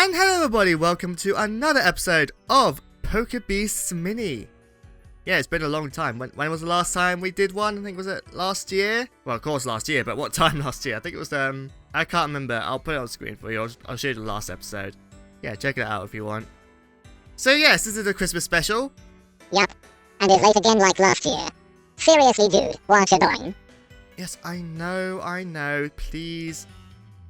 And hello everybody, welcome to another episode of Pokébeasts Mini. Yeah, it's been a long time. When was the last time we did one? I think was it last year? Well, of course last year, but what time last year? I think it was, I can't remember. I'll put it on screen for you. I'll show you the last episode. Yeah, check it out if you want. So yes, this is the Christmas special. Yup, and it's late again like last year. Seriously, dude, what you doing? Yes, I know. Please,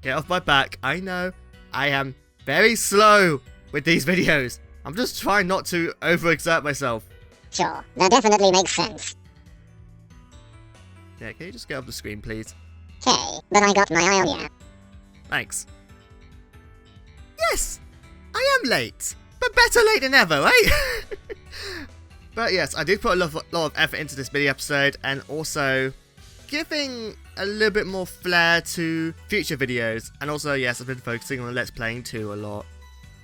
get off my back. I know. I am very slow with these videos. I'm just trying not to overexert myself. Sure, that definitely makes sense. Yeah, can you just get off the screen, please? Okay, but I got my eye on you. Thanks. Yes, I am late, but better late than never, right? But yes, I did put a lot of effort into this mini episode, and also giving a little bit more flair to future videos. And also, yes, I've been focusing on Let's Playing too a lot.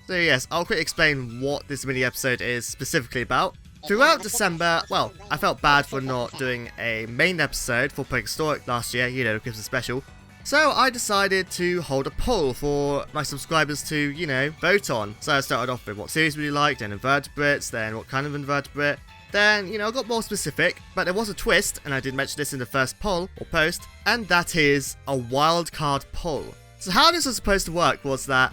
So yes, I'll quickly explain what this mini episode is specifically about. Throughout December, well, I felt bad for not doing a main episode for prehistoric last year, you know, the Christmas special. So I decided to hold a poll for my subscribers to, you know, vote on. So I started off with what series would you like, then invertebrates, then what kind of invertebrate. Then, you know, I got more specific, but there was a twist, and I did mention this in the first poll, or post, and that is a wildcard poll. So how this was supposed to work was that,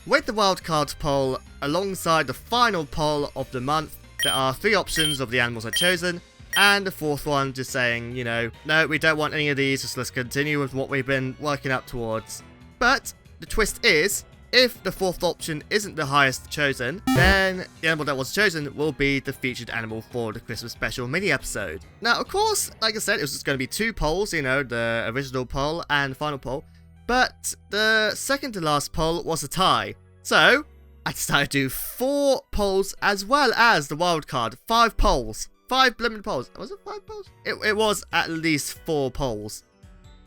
with the wildcard poll, alongside the final poll of the month, there are 3 options of the animals I've chosen, and the 4th one just saying, you know, no, we don't want any of these, just let's continue with what we've been working up towards. But the twist is, if the 4th option isn't the highest chosen, then the animal that was chosen will be the featured animal for the Christmas special mini episode. Now, of course, like I said, it was just going to be 2 polls, you know, the original poll and final poll, but the second to last poll was a tie. So I decided to do 4 polls as well as the wildcard. 5 polls. 5 blimmin' polls. Was it 5 polls? It was at least 4 polls.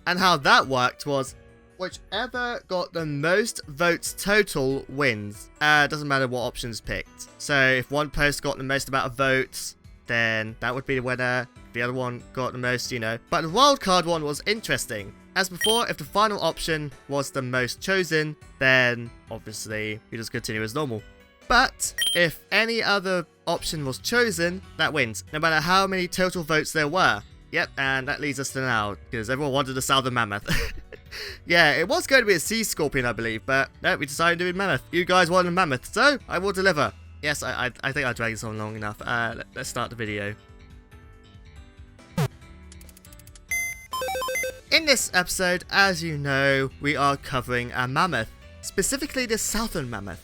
And how that worked was, whichever got the most votes total wins. Doesn't matter what options picked. So if one post got the most amount of votes, then that would be the winner. The other one got the most, you know. But the wildcard one was interesting. As before, if the final option was the most chosen, then obviously you just continue as normal. But if any other option was chosen, that wins, no matter how many total votes there were. Yep, and that leads us to now, because everyone wanted a Southern Mammoth. Yeah, it was going to be a sea scorpion, I believe, but no, we decided to do mammoth. You guys wanted a mammoth, so I will deliver. Yes, I think I dragged this on long enough. Let's start the video. In this episode, as you know, we are covering a mammoth, specifically the Southern Mammoth.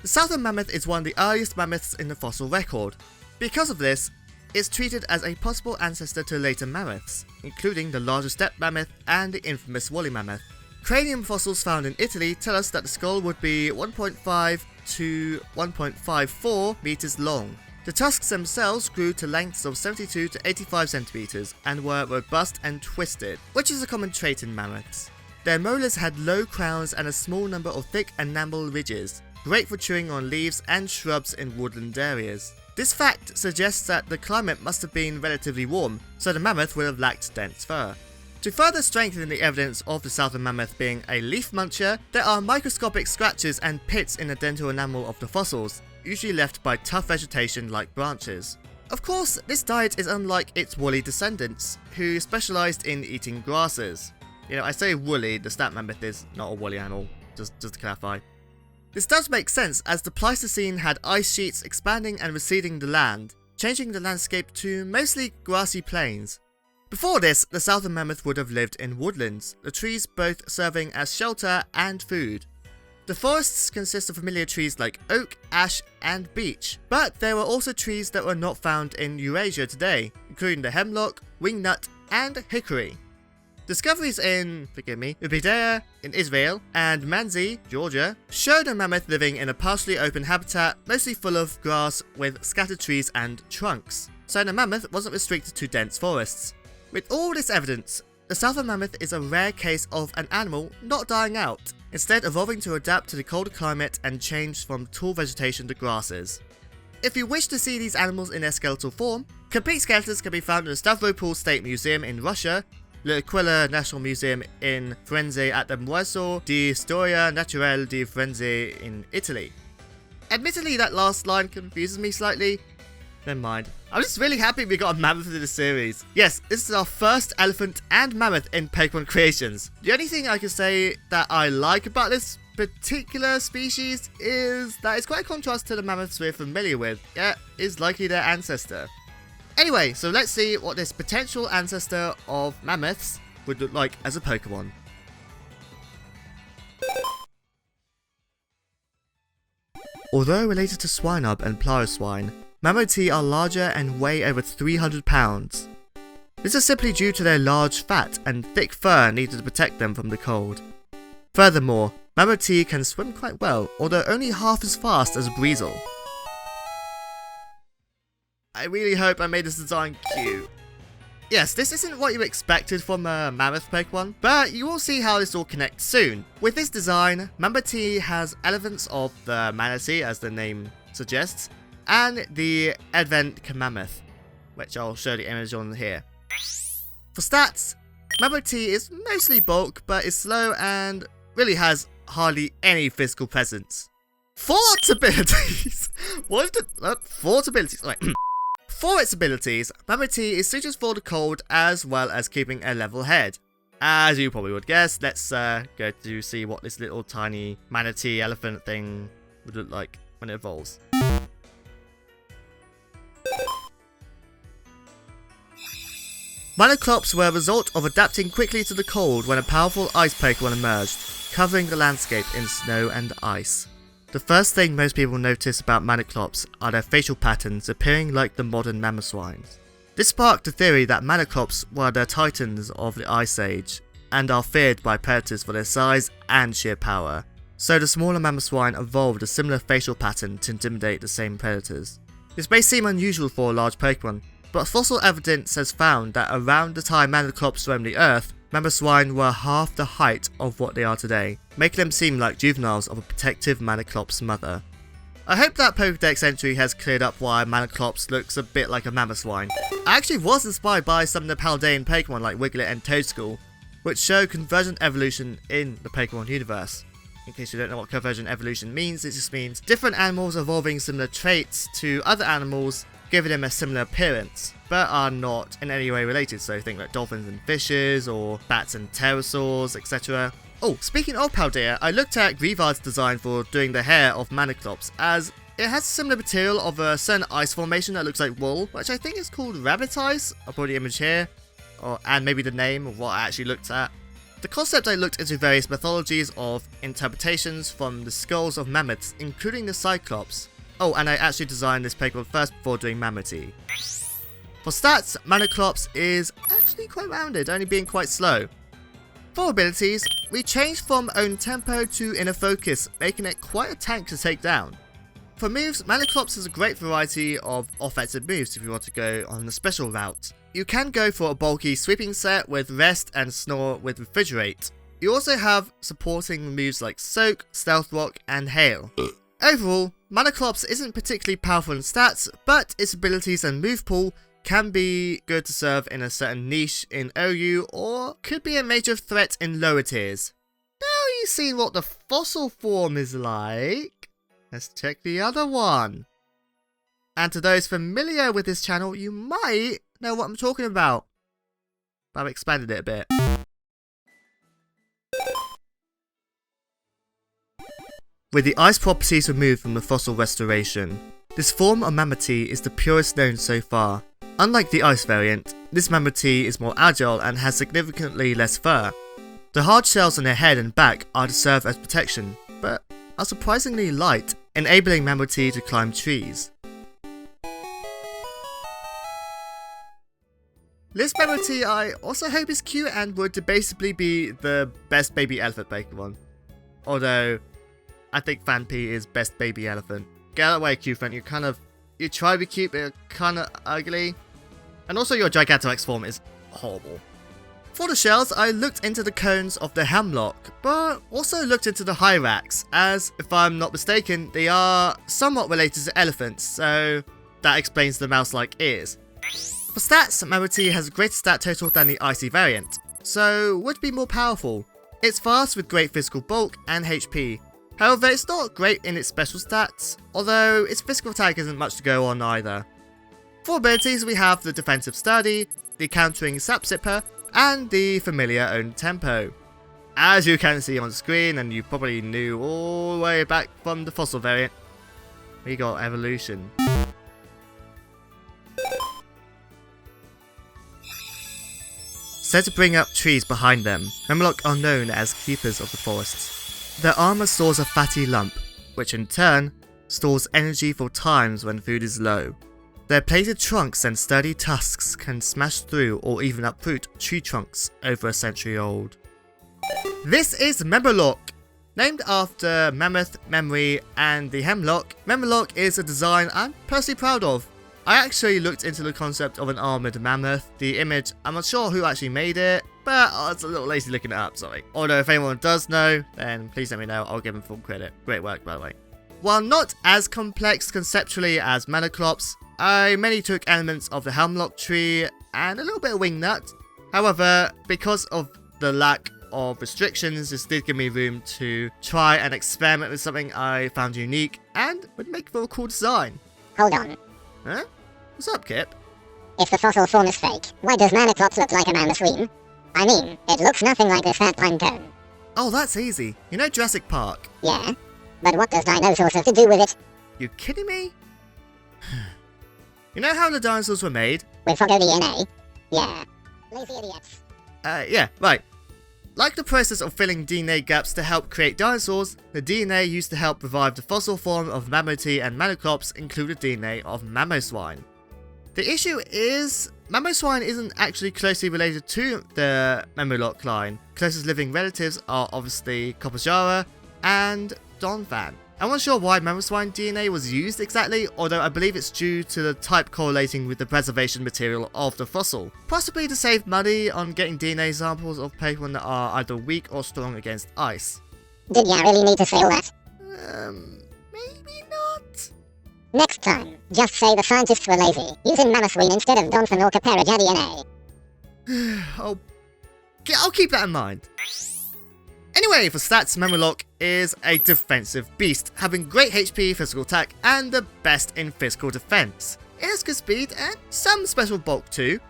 The Southern Mammoth is one of the earliest mammoths in the fossil record. Because of this, it's treated as a possible ancestor to later mammoths, including the larger steppe mammoth and the infamous woolly mammoth. Cranium fossils found in Italy tell us that the skull would be 1.5 to 1.54 meters long. The tusks themselves grew to lengths of 72 to 85 centimeters and were robust and twisted, which is a common trait in mammoths. Their molars had low crowns and a small number of thick enamel ridges, great for chewing on leaves and shrubs in woodland areas. This fact suggests that the climate must have been relatively warm, so the mammoth would have lacked dense fur. To further strengthen the evidence of the Southern Mammoth being a leaf muncher, there are microscopic scratches and pits in the dental enamel of the fossils, usually left by tough vegetation like branches. Of course, this diet is unlike its woolly descendants, who specialised in eating grasses. You know, I say woolly, the steppe mammoth is not a woolly animal, just to clarify. This does make sense, as the Pleistocene had ice sheets expanding and receding the land, changing the landscape to mostly grassy plains. Before this, the Southern Mammoth would have lived in woodlands, the trees both serving as shelter and food. The forests consist of familiar trees like oak, ash, and beech, but there were also trees that were not found in Eurasia today, including the hemlock, wingnut, and hickory. Discoveries in, Ubidea in Israel and Manzi, Georgia, showed a mammoth living in a partially open habitat, mostly full of grass with scattered trees and trunks. So the mammoth wasn't restricted to dense forests. With all this evidence, the Southern Mammoth is a rare case of an animal not dying out, instead evolving to adapt to the colder climate and change from tall vegetation to grasses. If you wish to see these animals in their skeletal form, complete skeletons can be found in the Stavropol State Museum in Russia, l'Aquila National Museum in Firenze at the Museo di Storia Naturale di Firenze in Italy. Admittedly, that last line confuses me slightly. Never mind. I'm just really happy we got a mammoth in this series. Yes, this is our first elephant and mammoth in Pokemon Creations. The only thing I can say that I like about this particular species is that it's quite a contrast to the mammoths we're familiar with, yet is likely their ancestor. Anyway, so let's see what this potential ancestor of mammoths would look like as a Pokemon. Although related to Swinub and Pliothswine, Mammoth are larger and weigh over 300 pounds. This is simply due to their large fat and thick fur needed to protect them from the cold. Furthermore, Mammoth can swim quite well, although only half as fast as a Breezel. I really hope I made this design cute. Yes, this isn't what you expected from a Mammoth Pokemon, but you will see how this all connects soon. With this design, Mammoth has elements of the Manatee, as the name suggests, and the Advent Mammoth, which I'll show the image on here. For stats, Mammoth is mostly bulk, but is slow and really has hardly any physical presence. Fort abilities! What is the... Fort abilities? Right. For its abilities, Mammoth is suited for the cold as well as keeping a level head. As you probably would guess, let's go to see what this little tiny manatee elephant thing would look like when it evolves. Manaclops were a result of adapting quickly to the cold when a powerful ice Pokemon emerged, covering the landscape in snow and ice. The first thing most people notice about Manaclops are their facial patterns appearing like the modern Mamoswines. This sparked the theory that Manaclops were the titans of the Ice Age, and are feared by predators for their size and sheer power. So the smaller Mamoswine evolved a similar facial pattern to intimidate the same predators. This may seem unusual for a large Pokemon, but fossil evidence has found that around the time Manaclops roamed the earth, Mamoswine were half the height of what they are today, making them seem like juveniles of a protective Manaclops mother. I hope that Pokédex entry has cleared up why Manaclops looks a bit like a Mamoswine. I actually was inspired by some of the Paldean Pokemon like Wiglet and Toedscool, which show convergent evolution in the Pokemon universe. In case you don't know what convergent evolution means, it just means different animals evolving similar traits to other animals, giving them a similar appearance, but are not in any way related, so think like dolphins and fishes, or bats and pterosaurs, etc. Oh, speaking of Paldea, I looked at Grevard's design for doing the hair of Manaclops, as it has a similar material of a certain ice formation that looks like wool, which I think is called rabbit ice. I'll put the image here, and maybe the name of what I actually looked at. The concept I looked into various mythologies of interpretations from the skulls of mammoths, including the Cyclops. Oh, and I actually designed this Pokemon first before doing Mammoth. For stats, Manaclops is actually quite rounded, only being quite slow. For abilities, we changed from Own Tempo to Inner Focus, making it quite a tank to take down. For moves, Manaclops has a great variety of offensive moves if you want to go on the special route. You can go for a bulky sweeping set with Rest and Snore with Refrigerate. You also have supporting moves like Soak, Stealth Rock, and Hail. Overall, Manaclops isn't particularly powerful in stats, but its abilities and move pool can be good to serve in a certain niche in OU, or could be a major threat in lower tiers. Now you've seen what the fossil form is like, let's check the other one. And to those familiar with this channel, you might know what I'm talking about, but I've expanded it a bit. With the ice properties removed from the fossil restoration, this form of Mammoth is the purest known so far. Unlike the ice variant, this Mammoth is more agile and has significantly less fur. The hard shells on their head and back are to serve as protection, but are surprisingly light, enabling Mammoth to climb trees. This Mammoth I also hope is cute and would debatably be the best baby elephant Pokemon. Although, I think Phanpy is best baby elephant. Get out of the way, Q-Front, you try to be cute, but you're kinda ugly. And also your Gigantamax form is horrible. For the shells, I looked into the cones of the Hemlock, but also looked into the Hyrax, as, if I'm not mistaken, they are somewhat related to elephants, so that explains the mouse-like ears. For stats, Mammoth has a greater stat total than the Icy variant. so would be more powerful. It's fast with great physical bulk and HP. However, it's not great in its special stats, although its physical attack isn't much to go on either. For abilities, we have the defensive sturdy, the countering sap sipper, and the familiar own tempo. As you can see on screen, and you probably knew all the way back from the fossil variant, we got evolution. Said to bring up trees behind them, Mammoth are known as keepers of the forests. Their armor stores a fatty lump, which in turn stores energy for times when food is low. Their plated trunks and sturdy tusks can smash through or even uproot tree trunks over a century old. This is Mammoth. Named after Mammoth, Memory, and the Hemlock, Mammoth is a design I'm personally proud of. I actually looked into the concept of an armoured mammoth. The image, I'm not sure who actually made it, but I was a little lazy looking it up, sorry. Although if anyone does know, then please let me know, I'll give them full credit. Great work, by the way. While not as complex conceptually as Manaclops, I mainly took elements of the Hemlock tree and a little bit of Wingnut. However, because of the lack of restrictions, this did give me room to try and experiment with something I found unique and would make for a cool design. Hold on. Huh? What's up, Kip? If the fossil form is fake, why does Manaclops look like a man machine? I mean, it looks nothing like this fat pine cone. Oh, that's easy. You know Jurassic Park? Yeah, but what does dinosaurs have to do with it? You kidding me? You know how the dinosaurs were made? With DNA? Yeah. Lazy idiots. Yeah, right. Like the process of filling DNA gaps to help create dinosaurs, the DNA used to help revive the fossil form of Mammoths and Manaclops included DNA of Mamoswine. The issue is, Mamoswine isn't actually closely related to the Mammoth line. Closest living relatives are obviously Kopajara and Donphan. I'm not sure why Mamoswine DNA was used exactly, although I believe it's due to the type correlating with the preservation material of the fossil. Possibly to save money on getting DNA samples of Pokémon that are either weak or strong against ice. Did ya really need to say all that? Maybe not. Next time, just say the scientists were lazy, using Mamoswine instead of Donphan or Kopajara DNA. I'll keep that in mind. Anyway, for stats, Mammoth is a defensive beast, having great HP, physical attack, and the best in physical defense. It has good speed and some special bulk too.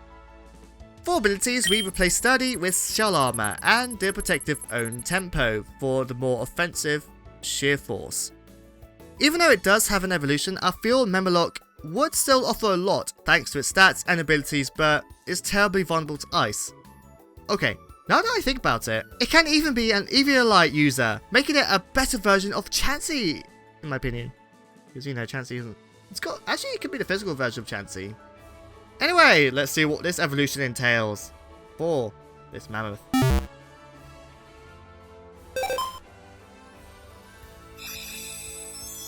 For abilities, we replace Sturdy with Shell Armor and the protective Own Tempo for the more offensive Sheer Force. Even though it does have an evolution, I feel Mammoth would still offer a lot thanks to its stats and abilities, but is terribly vulnerable to ice. Okay. Now that I think about it, it can even be an Eviolite user, making it a better version of Chansey, in my opinion. Because, you know, Chansey isn't... Actually, it could be the physical version of Chansey. Anyway, let's see what this evolution entails for this mammoth.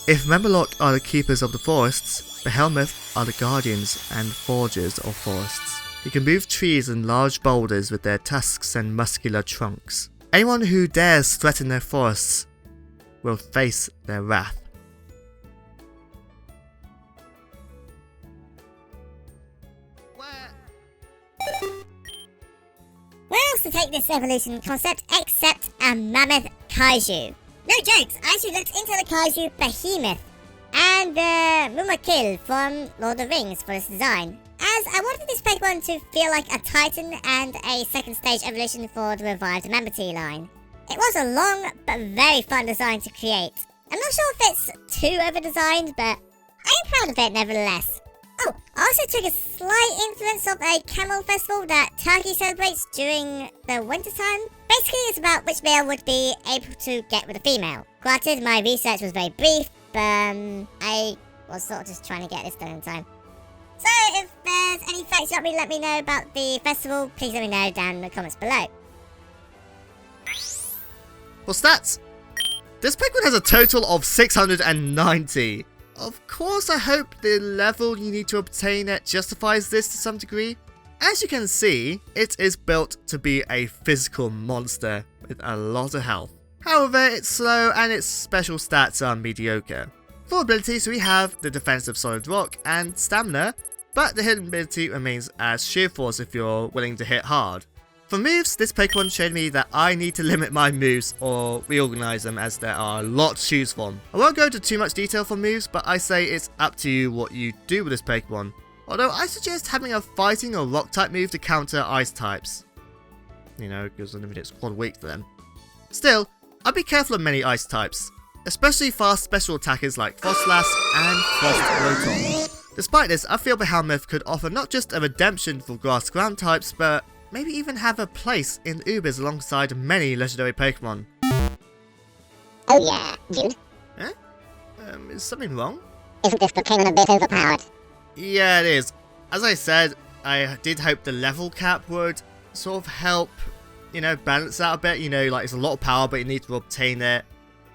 If Mammoth are the keepers of the forests, the Helmuth are the guardians and forgers of forests. They can move trees and large boulders with their tusks and muscular trunks. Anyone who dares threaten their forests will face their wrath. Where else to take this evolution concept except a mammoth kaiju? No jokes, I actually looked into the kaiju behemoth and the Mumakil from Lord of the Rings for this design, as I wanted this Pokemon to feel like a Titan and a second stage evolution for the revived Mammoth line. It was a long but very fun design to create. I'm not sure if it's too over-designed, but I am proud of it nevertheless. Oh, I also took a slight influence of a camel festival that Turkey celebrates during the winter time. Basically, it's about which male would be able to get with a female. Granted, my research was very brief, but I was sort of just trying to get this done in time. So, if there's any facts you want me to let me know about the festival, please let me know down in the comments below. For stats, this Pokemon has a total of 690. Of course, I hope the level you need to obtain it justifies this to some degree. As you can see, it is built to be a physical monster with a lot of health. However, it's slow and its special stats are mediocre. For abilities, we have the defensive Solid Rock and Stamina, but the hidden ability remains as Sheer Force if you're willing to hit hard. For moves, this Pokemon showed me that I need to limit my moves or reorganize them as there are a lot to choose from. I won't go into too much detail for moves, but I say it's up to you what you do with this Pokemon. Although I suggest having a fighting or rock type move to counter ice types. You know, because it's quite weak to them. Still, I'd be careful of many ice types, especially fast special attackers like Frostlass and Frost Rotom. Despite this, I feel Behelmeth could offer not just a redemption for grass ground types, but maybe even have a place in Ubers alongside many legendary Pokemon. Oh yeah, dude. Eh? Is something wrong? Isn't this Pokémon a bit overpowered? Yeah, it is. As I said, I did hope the level cap would sort of help, you know, balance out a bit. You know, like it's a lot of power, but you need to obtain it,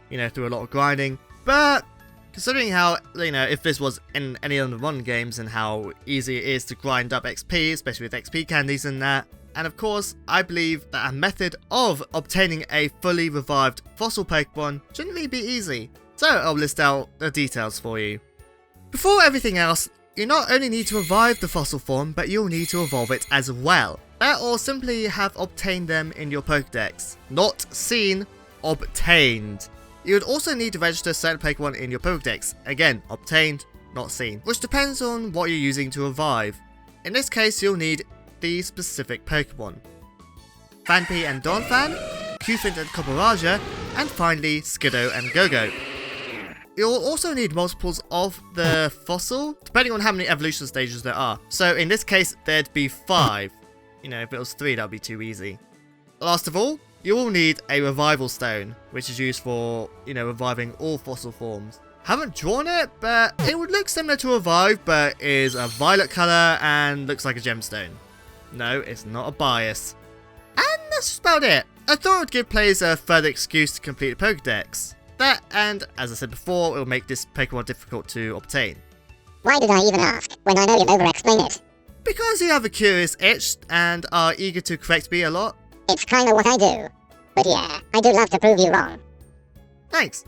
you know, through a lot of grinding. But considering how, you know, if this was in any of the run games and how easy it is to grind up XP, especially with XP candies and that. And of course, I believe that a method of obtaining a fully revived fossil Pokemon shouldn't really be easy. So I'll list out the details for you. Before everything else, you not only need to revive the fossil form, but you'll need to evolve it as well. Or simply have obtained them in your Pokédex. Not seen, obtained. You would also need to register certain Pokemon in your Pokédex. Again, obtained, not seen. Which depends on what you're using to revive. In this case, you'll need these specific Pokemon: Phanpy and Donphan, Cufant and Copperajah, and finally Skiddo and Go-Go. You'll also need multiples of the fossil, depending on how many evolution stages there are. So in this case, there'd be 5. You know, if it was 3, that'd be too easy. Last of all, you will need a revival stone, which is used for, you know, reviving all fossil forms. Haven't drawn it, but it would look similar to Revive, but is a violet colour and looks like a gemstone. No, it's not a bias. And that's just about it. I thought it would give players a further excuse to complete the Pokédex. That, and as I said before, it will make this Pokemon difficult to obtain. Why did I even ask, when I know you'll over-explain it? Because you have a curious itch and are eager to correct me a lot. It's kinda what I do. But yeah, I do love to prove you wrong. Thanks.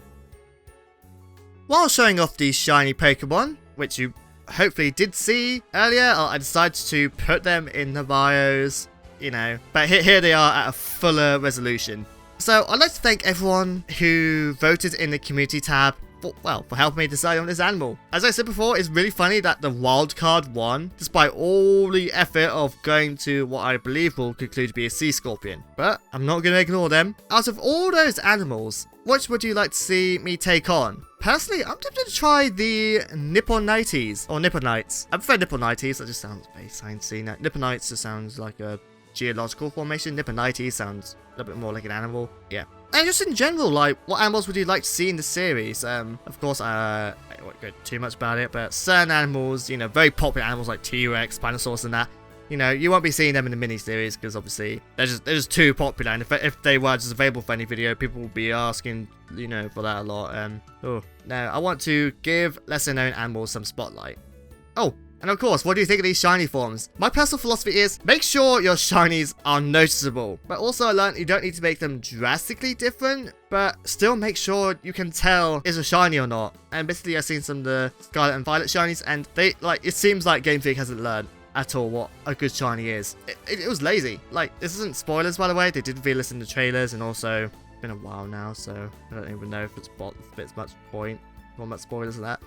While showing off these shiny Pokemon, which you hopefully did see earlier, I decided to put them in the bios, you know. But here they are at a fuller resolution. So I'd like to thank everyone who voted in the community tab for helping me decide on this animal. As I said before, it's really funny that the wildcard won, despite all the effort of going to what I believe will conclude to be a sea scorpion. But I'm not going to ignore them. Out of all those animals, which would you like to see me take on? Personally, I'm tempted to try the Nipponites, or Nipponites. I prefer Nipponites, that just sounds very sciencey. Nipponites just sounds like a geological formation. Nipponites sounds a little bit more like an animal. Yeah. And just in general, like, what animals would you like to see in the series? Of course, I won't go too much about it, but certain animals, you know, very popular animals like T-Rex, Spinosaurus and that, you know, you won't be seeing them in the mini-series because obviously they're just too popular, and if they were just available for any video, people will be asking, you know, for that a lot. Now, I want to give lesser-known animals some spotlight. Oh, and of course, what do you think of these shiny forms? My personal philosophy is, make sure your shinies are noticeable. But also I learned you don't need to make them drastically different, but still make sure you can tell is a shiny or not. And basically I've seen some of the Scarlet and Violet shinies, and they, like, it seems like Game Freak hasn't learned at all what a good shiny is. It was lazy. Like, this isn't spoilers, by the way. They did reveal this in the trailers, and also, it's been a while now, so I don't even know if it's much point talking about spoilers and that.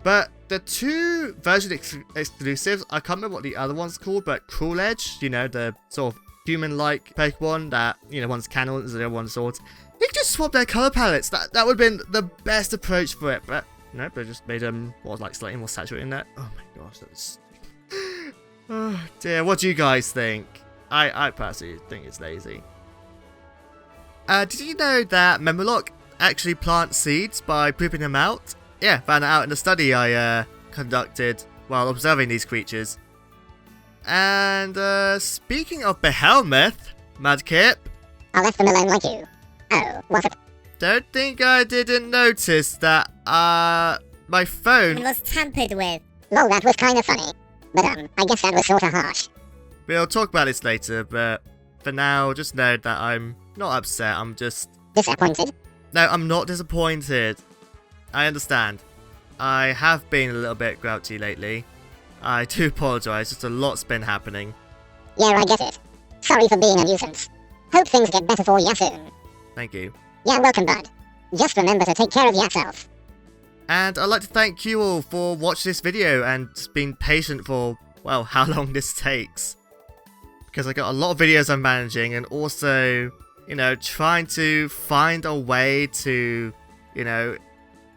But the two version exclusives, I can't remember what the other one's called, but Cruel Edge, you know, the sort of human-like Pokemon that, you know, one's Cannon and the other one's Swords. They could just swap their color palettes. That would have been the best approach for it, but no, they just made them, slightly more saturated in that. Oh my gosh, that's... Oh dear, what do you guys think? I personally think it's lazy. Did you know that Memolock actually plants seeds by pooping them out? Yeah, found that out in a study I conducted while observing these creatures. And speaking of Behelmeth, Madkip. I left them alone like you. Oh, was it? Don't think I didn't notice that my phone... It was tampered with. Lol, that was kinda funny. But I guess that was sorta harsh. We'll talk about this later, but for now, just know that I'm not upset, I'm just... Disappointed? No, I'm not disappointed. I understand. I have been a little bit grouchy lately. I do apologise, just a lot's been happening. Yeah, I get it. Sorry for being a nuisance. Hope things get better for ya soon. Thank you. Yeah, welcome, bud. Just remember to take care of yourself. And I'd like to thank you all for watching this video and being patient for, well, how long this takes. Because I got a lot of videos I'm managing, and also, you know, trying to find a way to, you know,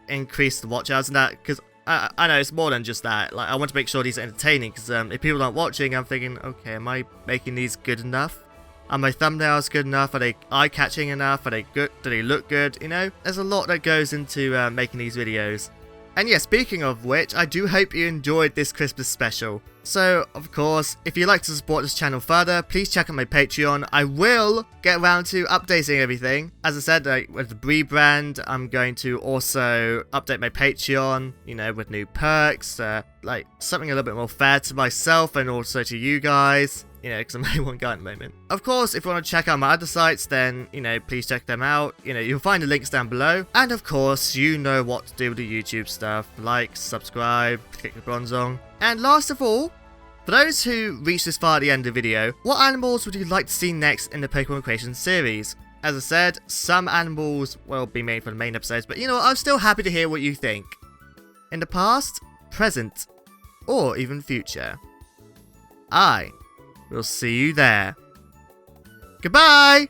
increase the watch hours and that. Because I know it's more than just that. Like, I want to make sure these are entertaining. Because if people aren't watching, I'm thinking, okay, am I making these good enough? Are my thumbnails good enough? Are they eye-catching enough? Are they good? Do they look good? You know, there's a lot that goes into making these videos. And yeah, speaking of which, I do hope you enjoyed this Christmas special. So, of course, if you'd like to support this channel further, please check out my Patreon. I will get around to updating everything. As I said, with the rebrand, I'm going to also update my Patreon, you know, with new perks, like something a little bit more fair to myself and also to you guys. You know, because I'm only one guy at the moment. Of course, if you want to check out my other sites, then, you know, please check them out. You know, you'll find the links down below. And of course, you know what to do with the YouTube stuff. Like, subscribe, click the bronze on. And last of all, for those who reached this far at the end of the video, what animals would you like to see next in the Pokemon Creation series? As I said, some animals will be made for the main episodes, but you know what, I'm still happy to hear what you think. In the past, present, or even future. We'll see you there. Goodbye!